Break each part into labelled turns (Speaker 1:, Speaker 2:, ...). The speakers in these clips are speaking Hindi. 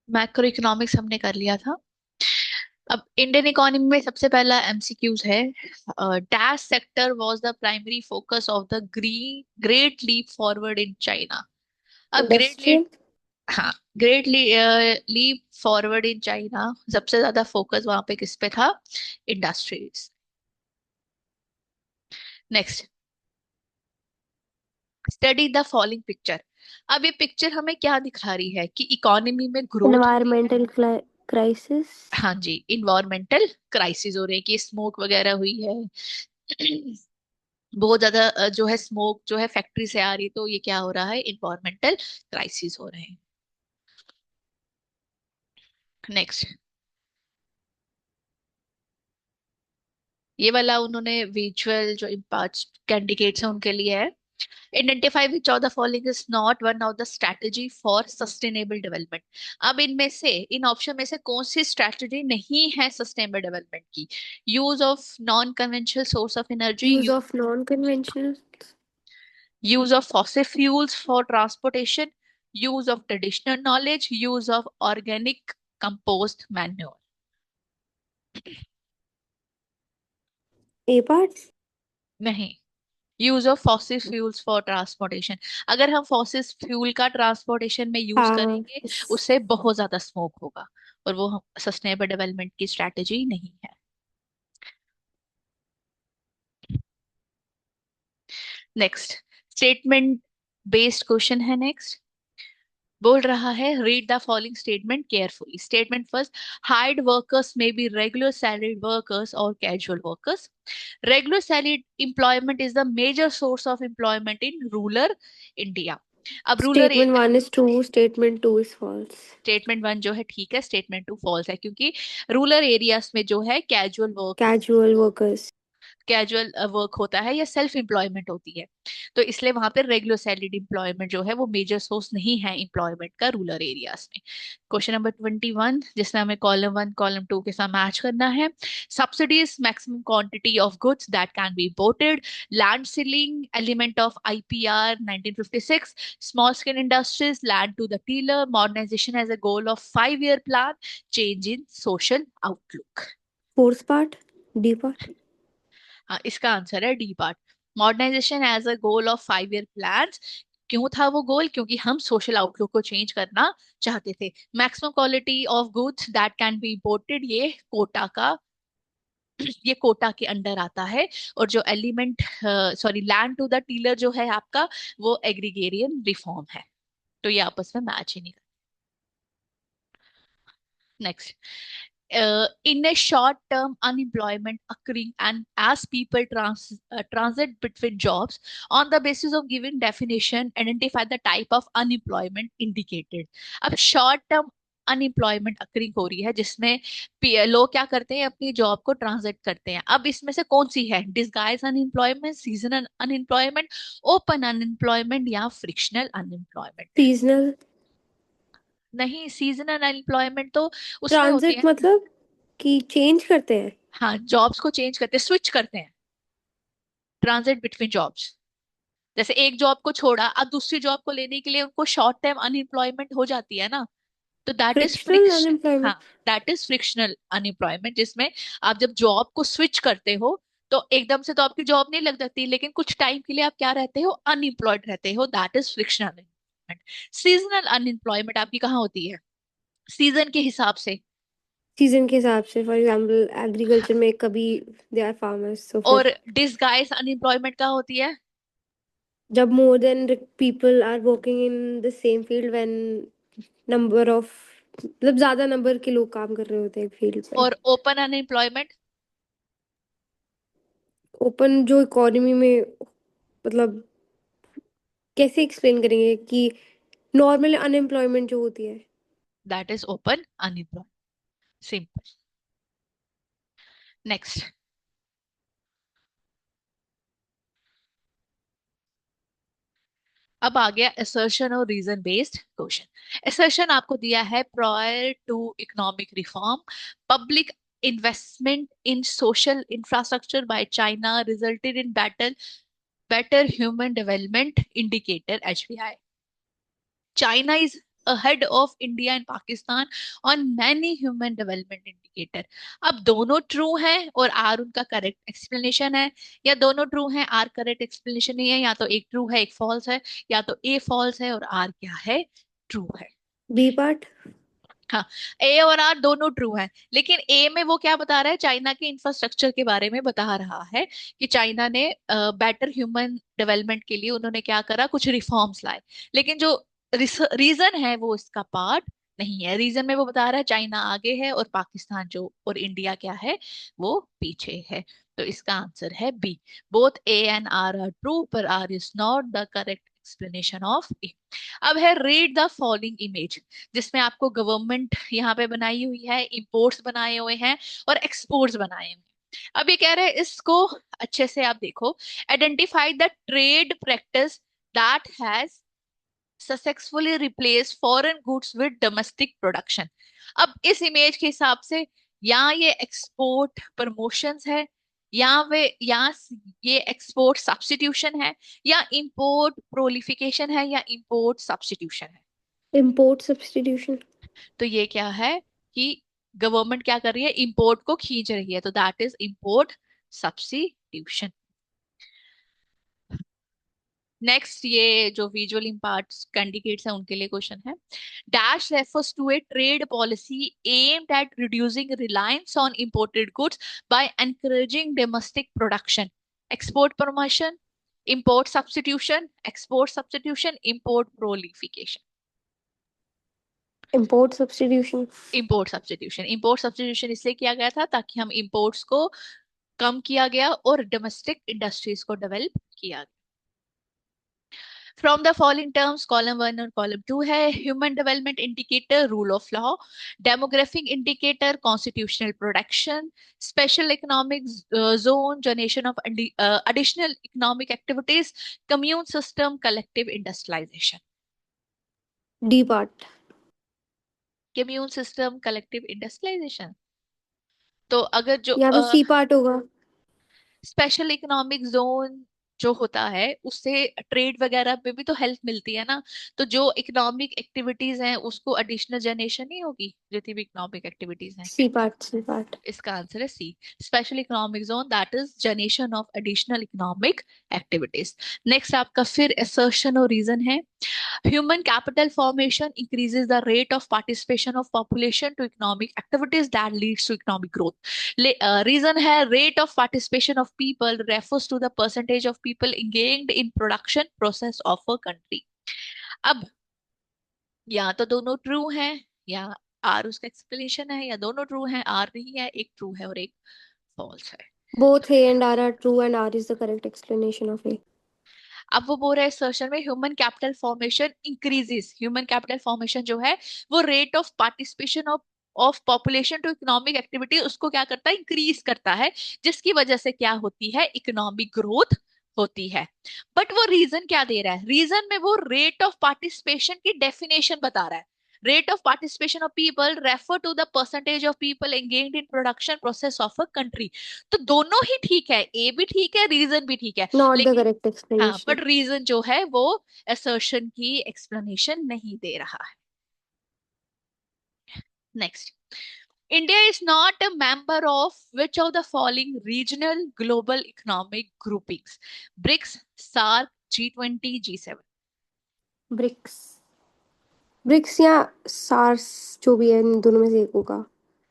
Speaker 1: मैक्रो इकोनॉमिक्स हमने कर लिया था। अब इंडियन इकोनॉमी में सबसे पहला एमसीक्यूज है। Dash sector was the primary focus of the great leap forward in China. अब ग्रेट लीप,
Speaker 2: इंडस्ट्रियल।
Speaker 1: हाँ, great leap forward in China, सबसे ज्यादा फोकस वहां पे किस पे था? Industries. Next, study the following picture. अब ये पिक्चर हमें क्या दिखा रही है कि इकोनॉमी में ग्रोथ हो रही है।
Speaker 2: Environmental crisis.
Speaker 1: हाँ जी, इन्वायरमेंटल क्राइसिस हो रही है कि स्मोक वगैरह हुई है। बहुत ज्यादा जो है स्मोक जो है फैक्ट्री से आ रही है, तो ये क्या हो रहा है? इन्वायरमेंटल क्राइसिस हो रहे हैं। नेक्स्ट, ये वाला उन्होंने विजुअल जो इम्पार्ट कैंडिडेट्स हैं उनके लिए है। Identify which of the following is not one of the strategy for sustainable development. अब इनमें से, इन ऑप्शन में से कौन सी स्ट्रैटेजी नहीं है सस्टेनेबल डेवलपमेंट की? Use of non conventional source of energy,
Speaker 2: use of non conventional.
Speaker 1: use of fossil fuels for transportation, use of traditional knowledge, use of organic compost manure।
Speaker 2: A part.
Speaker 1: नहीं, use of fossil fuels for transportation. अगर हम फॉसिल फ्यूल का ट्रांसपोर्टेशन में यूज
Speaker 2: हाँ।
Speaker 1: करेंगे, उससे बहुत ज्यादा स्मोक होगा, और वो सस्टेनेबल डेवलपमेंट की स्ट्रैटेजी नहीं है। नेक्स्ट, स्टेटमेंट बेस्ड क्वेश्चन है। नेक्स्ट बोल रहा है, read the following statement carefully. Statement first, hired workers may be regular salaried workers और casual workers. Regular salaried employment is the major source of employment in rural India. अब rural,
Speaker 2: statement one is true, statement two is false.
Speaker 1: Statement one जो है ठीक है, स्टेटमेंट टू फॉल्स है, क्योंकि रूरल एरियाज में जो है casual work,
Speaker 2: casual workers.
Speaker 1: Casual work होता है या सेल्फ एम्प्लॉयमेंट होती है, तो इसलिए वहां पर रेगुलर सैलरीड एम्प्लॉयमेंट जो है वो मेजर सोर्स नहीं है एम्प्लॉयमेंट का रूरल एरियाज में। क्वेश्चन नंबर 21, जिसमें हमें कॉलम वन कॉलम टू के साथ मैच करना है। Subsidies maximum quantity of goods that can be imported, land ceiling element of IPR 1956, small scale industries, land to the tiller, modernisation as a goal of 5 year plan, change in social outlook.
Speaker 2: Fourth part, D part.
Speaker 1: हाँ, इसका आंसर है D part. Modernisation as a goal of 5 year plans. क्यों था वो गोल? क्योंकि हम सोशल आउटलुक को चेंज करना चाहते थे। Maximum quality of goods that can be imported, ये कोटा का, ये कोटा के अंडर आता है। और जो element, sorry, land to the tiller जो है आपका, वो एग्रीगेरियन रिफॉर्म है। तो ये आपस में मैच ही नहीं करते। Next, in a short term unemployment occurring and as people transit between jobs, on the basis of given definition identify the type of unemployment indicated। अब short term अनएम्प्लॉयमेंट अक्रिंग हो रही है जिसमें लोग क्या करते हैं? अपनी जॉब को ट्रांजिट करते हैं। अब इसमें से कौन सी है? Disguise unemployment, seasonal unemployment, open unemployment या फ्रिक्शनल अनएम्प्लॉयमेंट?
Speaker 2: सीजनल।
Speaker 1: नहीं, सीजनल अनएम्प्लॉयमेंट तो उसमें होती
Speaker 2: ट्रांजिट
Speaker 1: है।
Speaker 2: मतलब कि चेंज करते हैं।
Speaker 1: हाँ, जॉब्स को चेंज करते हैं, स्विच करते हैं, ट्रांजिट बिटवीन जॉब्स। जैसे एक जॉब को छोड़ा, अब दूसरी जॉब को लेने के लिए उनको शॉर्ट टाइम अनएम्प्लॉयमेंट हो जाती है ना, तो दैट इज
Speaker 2: फ्रिक्शनल
Speaker 1: फ्रिक्शन। हाँ,
Speaker 2: unemployment.
Speaker 1: That is frictional unemployment, जिसमें आप जब जॉब को स्विच करते हो तो एकदम से तो आपकी जॉब नहीं लग जाती, लेकिन कुछ टाइम के लिए आप क्या रहते हो? अनएम्प्लॉयड रहते हो, that is frictional unemployment. Seasonal unemployment आपकी कहाँ होती है? सीजन के हिसाब से।
Speaker 2: सीजन के हिसाब से, फॉर एग्जांपल एग्रीकल्चर में कभी दे आर फार्मर्स, तो
Speaker 1: और
Speaker 2: फिर
Speaker 1: डिसगाइज अनएम्प्लॉयमेंट कहाँ होती है?
Speaker 2: जब more than people are working in the same field, when number of, मतलब ज्यादा नंबर के लोग काम कर रहे होते हैं एक फील्ड पे।
Speaker 1: और ओपन अनएम्प्लॉयमेंट?
Speaker 2: ओपन जो इकोनॉमी में, मतलब कैसे एक्सप्लेन करेंगे कि नॉर्मल अनएम्प्लॉयमेंट जो होती है।
Speaker 1: That is open unemployment, simple. Next, अब आ गया असर्शन और रीजन बेस्ड क्वेश्चन। असर्शन आपको दिया है, prior to economic reform public investment in social infrastructure by China resulted in better human development indicator HBI। चाइना इज ahead of India and Pakistan on many human development indicator. अब दोनों ट्रू हैं और आर उनका करेक्ट एक्सप्लेनेशन है, या दोनों ट्रू हैं आर करेक्ट एक्सप्लेनेशन नहीं है, या तो एक ट्रू है एक फॉल्स है, या तो ए फॉल्स है और आर क्या है, ट्रू है।
Speaker 2: B part.
Speaker 1: हाँ, ए और आर दोनों ट्रू हैं, लेकिन ए में वो क्या बता रहा है, चाइना के इंफ्रास्ट्रक्चर के बारे में बता रहा है कि चाइना ने बेटर ह्यूमन डेवलपमेंट के लिए उन्होंने क्या करा, कुछ रिफॉर्म्स लाए। लेकिन जो रीजन है वो इसका पार्ट नहीं है। रीजन में वो बता रहा है चाइना आगे है और पाकिस्तान जो और इंडिया क्या है, वो पीछे है। तो इसका आंसर है B. Both A and R true, पर R is not the correct explanation of A. अब है रीड द फॉलोइंग इमेज, जिसमें आपको गवर्नमेंट यहाँ पे बनाई हुई है, इंपोर्ट्स बनाए हुए हैं और एक्सपोर्ट्स बनाए हुए हैं। अब ये कह रहे हैं इसको अच्छे से आप देखो, identify the trade practice that has successfully replace foreign goods with domestic production. अब इस इमेज के हिसाब से या ये एक्सपोर्ट प्रमोशंस है, या ये एक्सपोर्ट सब्स्टिट्यूशन है, या इंपोर्ट प्रोलिफिकेशन है, या इंपोर्ट सब्स्टिट्यूशन है।
Speaker 2: Import substitution.
Speaker 1: तो ये क्या है कि गवर्नमेंट क्या कर रही है, इंपोर्ट को खींच रही है, तो that is import substitution. Next, ये जो विजुअल इम्पार्ट्स कैंडिडेट्स हैं उनके लिए क्वेश्चन है। Dash refers to a trade policy aimed at reducing reliance on imported goods by encouraging domestic production. Export promotion, import substitution, export substitution, import proliferation.
Speaker 2: Import substitution.
Speaker 1: Import substitution. Import substitution इसलिए किया गया था ताकि हम इंपोर्ट्स को कम किया गया और डोमेस्टिक इंडस्ट्रीज को डेवलप किया गया। From the following terms, column one और कॉलम टू है human development indicator, rule of law, demographic indicator, constitutional protection, special economic zone, generation of additional economic activities, commune system, collective industrialisation.
Speaker 2: D part.
Speaker 1: Commune system, collective industrialisation. तो अगर जो
Speaker 2: या तो सी पार्ट होगा।
Speaker 1: स्पेशल इकोनॉमिक जोन जो होता है उससे ट्रेड वगैरह में भी तो हेल्प मिलती है ना, तो जो इकोनॉमिक एक्टिविटीज हैं उसको एडिशनल जनरेशन नहीं होगी, जितनी भी इकोनॉमिक एक्टिविटीज हैं।
Speaker 2: C part, C part.
Speaker 1: इसका आंसर है C, special economic zone, that is generation of additional economic activities. Next आपका फिर असर्शन और रीजन है, human capital formation increases the rate of participation of population to economic activities that leads to economic growth. Reason है rate of participation of people refers to the percentage of people engaged in production process of a country. अब या तो दोनों ट्रू हैं, या आर उसका एक्सप्लेनेशन है, या दोनों ट्रू हैं आर नहीं है, एक ट्रू है और एक फॉल्स है।
Speaker 2: Both A and R true and R is the correct explanation of A.
Speaker 1: अब वो बोल रहा है सर्शन में human capital formation increases, human capital formation जो है वो rate of participation of population to economic activity उसको क्या करता है, इंक्रीज करता है, जिसकी वजह से क्या होती है, इकोनॉमिक ग्रोथ होती है। बट वो रीजन क्या दे रहा है, रीजन में वो रेट ऑफ पार्टिसिपेशन की डेफिनेशन बता रहा है। Rate of participation of people refer to the percentage of people engaged in production process of a country. तो दोनों ही ठीक है, ए भी ठीक है, रीजन भी ठीक है,
Speaker 2: नॉट द
Speaker 1: लेकिन
Speaker 2: करेक्ट
Speaker 1: हाँ,
Speaker 2: एक्सप्लेनेशन।
Speaker 1: बट रीजन जो है वो असर्शन की एक्सप्लेनेशन नहीं दे रहा है। Next, India is not a member of which of the following regional global economic groupings, BRICS, SAARC, G20, G7।
Speaker 2: BRICS. BRICS या सार्स, जो भी है इन दोनों में से एक होगा।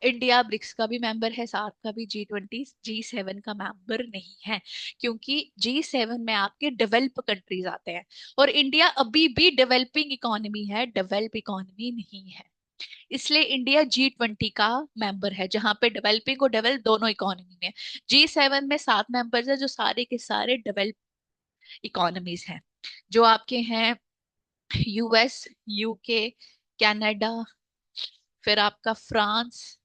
Speaker 1: इंडिया ब्रिक्स का भी मेंबर है, सार्क का भी, G20, G7 का मेंबर नहीं है, क्योंकि G7 में आपके डेवलप कंट्रीज आते हैं और इंडिया अभी भी डेवलपिंग इकोनॉमी है, डेवलप इकोनॉमी नहीं है। इसलिए इंडिया G20 का मेंबर है, जहां पे डेवलपिंग और डेवलप दोनों इकोनॉमी में। G7 में 7 मेंबर्स है जो सारे के सारे डेवलप इकोनॉमीज हैं, जो आपके हैं US, UK, कनाडा, फिर आपका फ्रांस,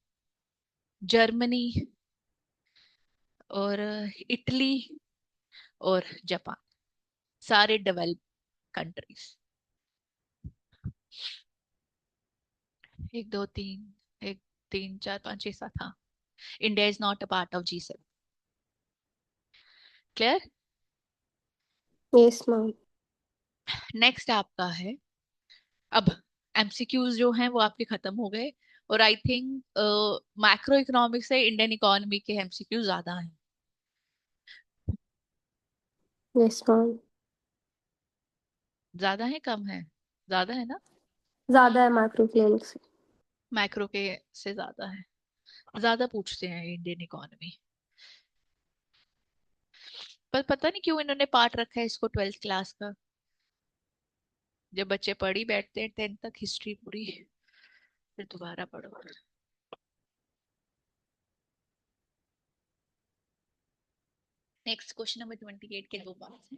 Speaker 1: जर्मनी और इटली और जापान, सारे डेवलप कंट्रीज। एक दो तीन, एक तीन चार पाँच छह सात, हाँ, India is not a part of G7। Clear.
Speaker 2: Yes ma'am.
Speaker 1: Next आपका है, अब एमसीक्यूज जो हैं वो आपके खत्म हो गए। और आई थिंक मैक्रो इकोनॉमिक्स से इंडियन इकोनॉमी के एमसीक्यू ज्यादा हैं।
Speaker 2: Yes ma'am.
Speaker 1: ज्यादा है कम है? ज्यादा है ना?
Speaker 2: ज्यादा है माइक्रो इकोनॉमिक्स।
Speaker 1: मैक्रो के से ज्यादा है। ज्यादा पूछते हैं इंडियन इकोनॉमी। पर पता नहीं क्यों इन्होंने पार्ट रखा है इसको 12th क्लास का। जब बच्चे पढ़ ही बैठते हैं 10th तक हिस्ट्री पूरी, फिर दोबारा पढ़ो। नेक्स्ट क्वेश्चन नंबर 28 के दो पार्ट हैं।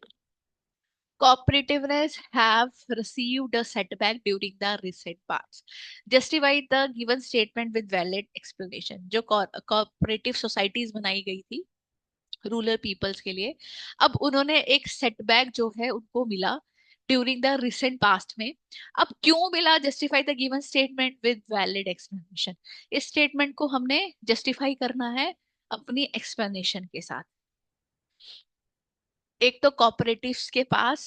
Speaker 1: Cooperativeness have received a setback during the recent past. Justify the given statement with valid explanation. जो cooperative societies बनाई गई थी रूरल पीपल्स के लिए, अब उन्होंने एक सेटबैक जो है उनको मिला ड्यूरिंग द रिसेंट पास्ट में। अब क्यों मिला? Justify the given statement with valid explanation. इस स्टेटमेंट को हमने जस्टिफाई करना है अपनी एक्सप्लेनेशन के साथ। एक तो कॉपरेटिव्स के पास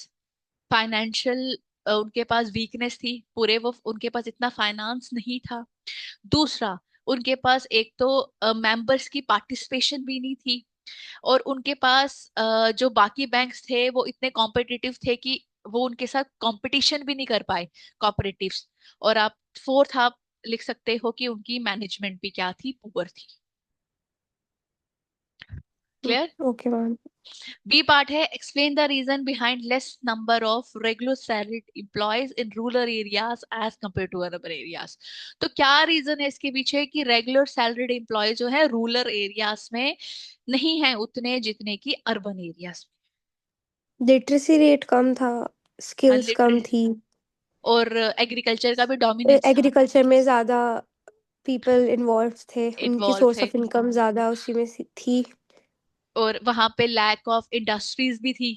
Speaker 1: फाइनेंशियल, उनके पास वीकनेस थी पूरे, वो उनके पास इतना फाइनेंस नहीं था। दूसरा, उनके पास एक तो मेंबर्स की पार्टिसिपेशन भी नहीं थी। और उनके पास जो बाकी बैंक्स थे वो इतने कॉम्पिटिटिव थे कि वो उनके साथ कंपटीशन भी नहीं कर पाए कॉपरेटिव्स। और आप फोर्थ आप लिख सकते हो कि उनकी मैनेजमेंट भी क्या थी, पुअर थी। Clear?
Speaker 2: Okay ma'am.
Speaker 1: B part है explain the reason behind less number of regular salaried employees in rural areas as compare to urban areas. तो क्या रीजन है इसके पीछे कि रेगुलर सैलरीड एम्प्लॉय जो है रूरल एरियाज में नहीं है उतने जितने की अर्बन एरियाज
Speaker 2: लिटरेसी रेट कम था,
Speaker 1: में।
Speaker 2: स्किल्स कम थी।
Speaker 1: और एग्रीकल्चर का भी डोमिनेंस था,
Speaker 2: एग्रीकल्चर में ज़्यादा पीपल इन्वॉल्व थे, उनकी
Speaker 1: इन्वॉल्व
Speaker 2: सोर्स
Speaker 1: थे।
Speaker 2: ऑफ इनकम ज़्यादा उसी में थी।
Speaker 1: और वहां पे लैक ऑफ इंडस्ट्रीज भी थी,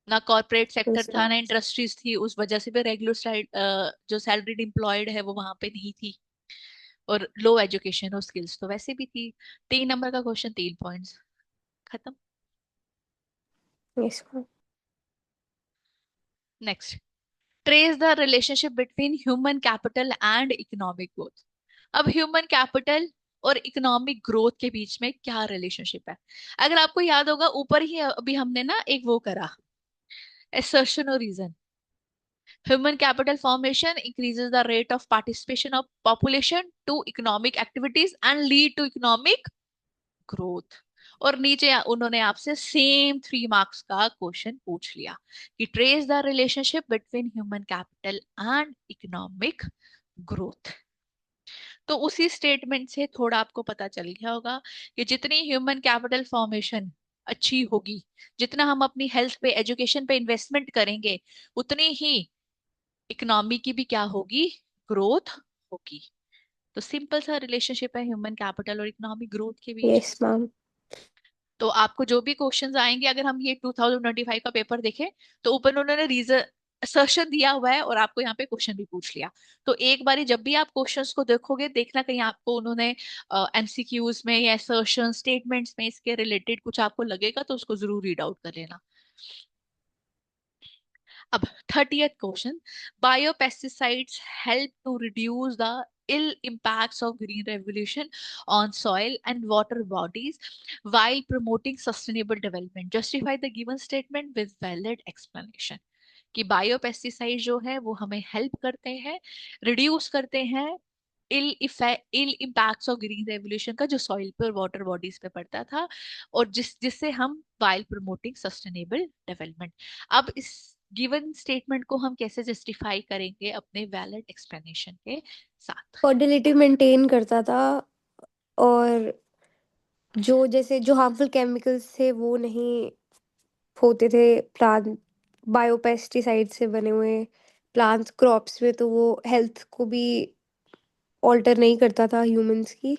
Speaker 1: ना कॉर्पोरेट सेक्टर
Speaker 2: Yes,
Speaker 1: था
Speaker 2: ma'am.
Speaker 1: ना इंडस्ट्रीज थी, उस वजह से भी रेगुलर साइड जो सैलरीड एम्प्लॉयड है वो वहां पे नहीं थी। और लो एजुकेशन और स्किल्स तो वैसे भी थी। 3 नंबर का क्वेश्चन, 3 पॉइंट्स, खत्म।
Speaker 2: Yes, ma'am.
Speaker 1: Next, trace the relationship between human capital and economic growth. अब ह्यूमन कैपिटल और इकोनॉमिक ग्रोथ के बीच में क्या रिलेशनशिप है? अगर आपको याद होगा ऊपर ही अभी हमने ना एक वो करा, assertion और reason. Human capital formation increases the rate of participation of population to economic activities and lead to economic growth. और नीचे उन्होंने आपसे सेम 3 मार्क्स का क्वेश्चन पूछ लिया कि trace the relationship between human capital and economic growth. तो उसी स्टेटमेंट से थोड़ा आपको पता चल गया होगा कि जितनी ह्यूमन कैपिटल फॉर्मेशन अच्छी होगी, जितना हम अपनी हेल्थ पे एजुकेशन पे इन्वेस्टमेंट करेंगे, उतनी ही इकोनॉमी की भी क्या होगी, ग्रोथ होगी। तो सिंपल सा रिलेशनशिप है ह्यूमन कैपिटल और इकोनॉमिक ग्रोथ के बीच।
Speaker 2: Yes, ma'am.
Speaker 1: तो आपको जो भी क्वेश्चंस आएंगे, अगर हम ये 2025 का पेपर देखें तो ऊपर उन्होंने रीजन असर्शन दिया हुआ है और आपको यहाँ पे क्वेश्चन भी पूछ लिया। तो एक बारी जब भी आप क्वेश्चंस को देखोगे, देखना कहीं आपको उन्होंने एमसीक्यूज में या असर्शन स्टेटमेंट्स में इसके रिलेटेड कुछ आपको लगेगा तो उसको जरूर रीड आउट कर लेना। अब 30th question, biopesticides help to reduce the ill impacts of green revolution on soil and water bodies while promoting sustainable development. Justify the given statement with valid explanation. कि बायोपेस्टिसाइड जो है वो हमें हेल्प करते हैं, रिड्यूस करते हैं इल इम्पैक्ट्स ऑफ ग्रीन रेवोल्यूशन का जो सॉइल पे और वाटर बॉडीज पे पड़ता था, और जिससे हम वाइल प्रमोटिंग सस्टेनेबल डेवलपमेंट। अब इस गिवन स्टेटमेंट को हम कैसे जस्टिफाई करेंगे अपने वैलिड एक्सप्लेनेशन के साथ?
Speaker 2: फर्टिलिटी मेंटेन करता था, और जो जैसे जो हार्मफुल केमिकल्स थे वो नहीं होते थे प्लांट, बायोपेस्टिसाइड से बने हुए प्लांट्स क्रॉप्स में, तो वो हेल्थ को भी ऑल्टर नहीं करता था ह्यूमंस की।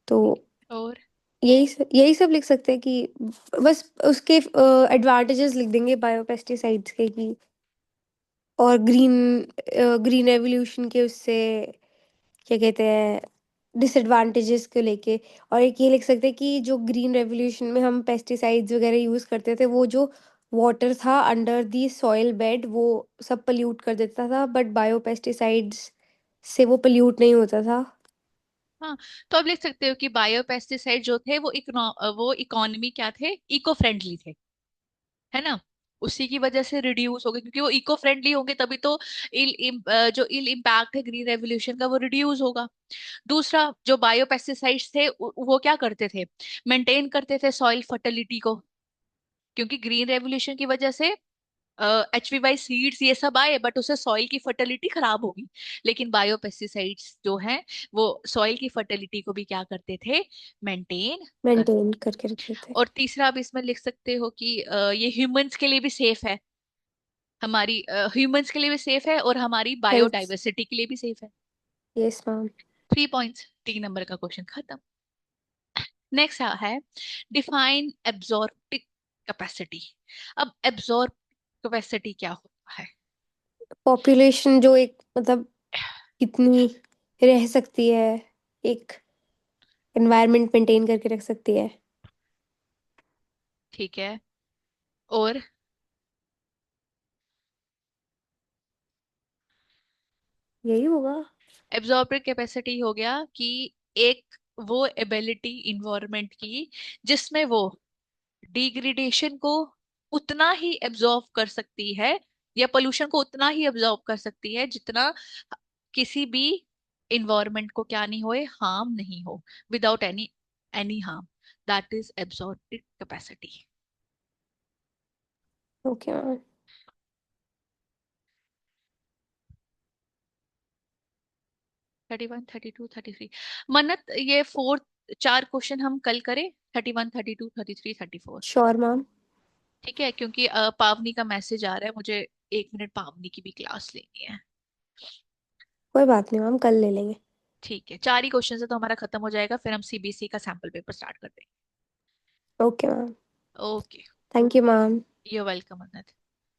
Speaker 2: तो
Speaker 1: और
Speaker 2: यही सब लिख सकते हैं कि बस उसके एडवांटेजेस लिख देंगे बायोपेस्टिसाइड्स के, कि और ग्रीन एवोल्यूशन के उससे क्या कहते हैं डिसएडवांटेजेस को लेके। और एक ये लिख सकते हैं कि जो ग्रीन रेवोल्यूशन में हम पेस्टिसाइड्स वगैरह यूज़ करते थे, वो जो वाटर था अंडर दी सॉइल बेड, वो सब पल्यूट कर देता था, बट बायोपेस्टिसाइड्स से वो पल्यूट नहीं होता था।
Speaker 1: हाँ, तो आप लिख सकते हो कि बायोपेस्टिसाइड जो थे वो इकोनॉमी क्या थे, इको फ्रेंडली थे, है ना। उसी की वजह से रिड्यूस हो गए, क्योंकि वो इको फ्रेंडली होंगे तभी तो जो इल इम्पैक्ट है ग्रीन रेवोल्यूशन का वो रिड्यूस होगा। दूसरा, जो बायोपेस्टिसाइड्स थे वो क्या करते थे, मेंटेन करते थे सॉइल फर्टिलिटी को, क्योंकि ग्रीन रेवोल्यूशन की वजह से HV सीड्स ये सब आए, बट उससे सॉइल की फर्टिलिटी खराब होगी। लेकिन बायोपेस्टिसाइड्स जो हैं वो सॉइल की फर्टिलिटी को भी क्या करते थे, मेंटेन कर।
Speaker 2: मेंटेन करके रखते थे।
Speaker 1: और तीसरा आप इसमें लिख सकते हो कि ये ह्यूमंस के लिए भी सेफ है, हमारी ह्यूमंस के लिए भी सेफ है और हमारी
Speaker 2: हेल्थ।
Speaker 1: बायोडाइवर्सिटी के लिए भी सेफ है।
Speaker 2: Yes ma'am.
Speaker 1: 3 पॉइंट्स, 3 नंबर का क्वेश्चन खत्म। नेक्स्ट है डिफाइन एब्जॉर्प्टिक कैपेसिटी। अब एब्जॉर्ब कैपेसिटी क्या होता है।
Speaker 2: पॉपुलेशन जो एक मतलब कितनी रह सकती है, एक एनवायरनमेंट मेंटेन करके रख सकती है।
Speaker 1: ठीक है, और
Speaker 2: यही होगा।
Speaker 1: एब्जॉर्बिंग कैपेसिटी हो गया कि एक वो एबिलिटी इन्वायरमेंट की जिसमें वो डिग्रेडेशन को उतना ही एब्जॉर्ब कर सकती है, या पोल्यूशन को उतना ही एब्जॉर्ब कर सकती है जितना किसी भी इन्वायरमेंट को क्या नहीं होए, हार्म नहीं हो, without any any harm. That is absorbing capacity.
Speaker 2: Okay ma'am.
Speaker 1: 31, 32, 33। मन्नत, ये फोर्थ 4 क्वेश्चन हम कल करें, 31, 32, 33, 34।
Speaker 2: Sure ma'am.
Speaker 1: ठीक है, क्योंकि पावनी का मैसेज आ रहा है मुझे, 1 मिनट, पावनी की भी क्लास लेनी है।
Speaker 2: कोई बात नहीं मैम, कल ले लेंगे।
Speaker 1: ठीक है, 4 ही क्वेश्चन से तो हमारा खत्म हो जाएगा, फिर हम CBSE का सैम्पल पेपर स्टार्ट कर देंगे।
Speaker 2: Okay ma'am.
Speaker 1: Okay.
Speaker 2: Thank you ma'am.
Speaker 1: You welcome, मन्नत।